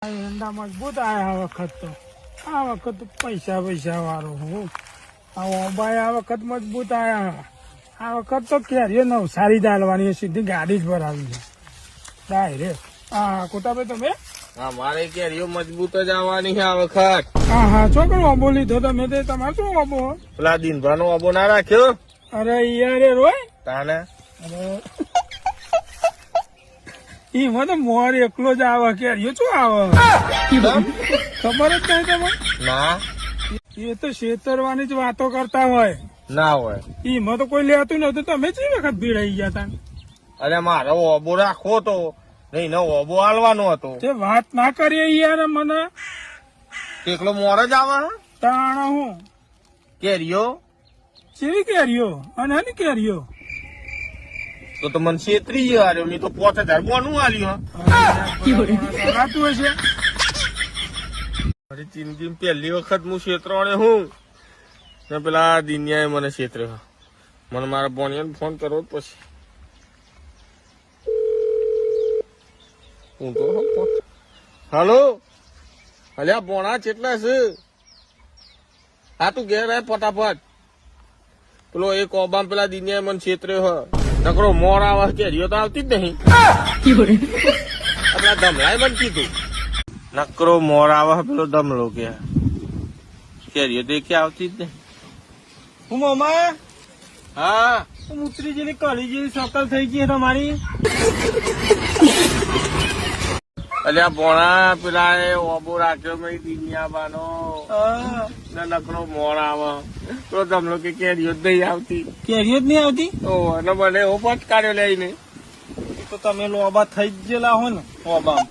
એંડા મજબૂત આયા આ વખત તો. આ વખત પૈસા વાળો હું. આ ઓબાઈ આ વખત મજબૂત આયા. આ વખત તો કેરીઓ નવસારી ચાલવાની સીધી ગાડી જ ભરાવી છે ડાયરેક્ટ. હા કોટાભાઈ તમે? હા મારે કેરીઓ મજબૂત જ આવવાની છે આ વખત. હા છોકરો ઓબો લીધો તમે તે તમારે શું ઓબો? પેલા દિનભાનો ઓબો ના રાખ્યો? અરે યાર રોય તાને અરે એમાં તો મોર એકલો જ આવે કેરીઓ શું આવે ખબર જ નહીં તમે? ના એ તો છેતરવાની જ વાતો કરતા હોય. ના હોય. એમાં તો કોઈ લેતું નતું. તમે જે વખત ભીડાઈ ગયા તા. અરે મારો ઓબો રાખવો તો નહીં ને ઓબો આલવાનો હતો. તે વાત ના કરીએ યાર મને. એકલો મોર જ આવે. તાણ હું કેરીઓ કેવી કેરીઓ અને હની કેરીઓ તો મને છેતરી ગયો આર્યો. મેં તો 5000 બોનું આલ્યું. રાતું હશે. મારી જિંદગી પહેલી વખત હું છેતરાણે હું ને પેલા દિનિયાએ મને છેતર્યો. મને મારા બોનિયાને ફોન કરવો જ પછી. હું તો હાલો અલ્યા બોણા કેટલા છે? હા તું ઘેર આય ફટાફટ. પેલો એક ઓબામ પેલા દિનિયાએ મને છેતર્યો હ. નકરો મોર આવે કેરીઓ તો આવતી જ નહીં. આપડા ધમલાએ મને કીધું નકરો મોર આવે પેલો ધમલો કે કેરીઓ તો કે આવતી જ નહીં. હું મામા હા ઉતરી જેવી કળી જેવી શકલ થઈ ગઈ તમારી. અલ્યા ભોણા પેલા એ ઓબો રાખ્યો મેં દિનિયાબાનો ને નકરો મોર આવે તો ધમલો કે કેરીઓ જ નહીં આવતી. કેરીઓ જ નહીં આવતી? ઓ અને મને એવો પટકાર્યો લઈને. તો તમે લોબા થઈ જ ગયેલા હો ને ઓબા.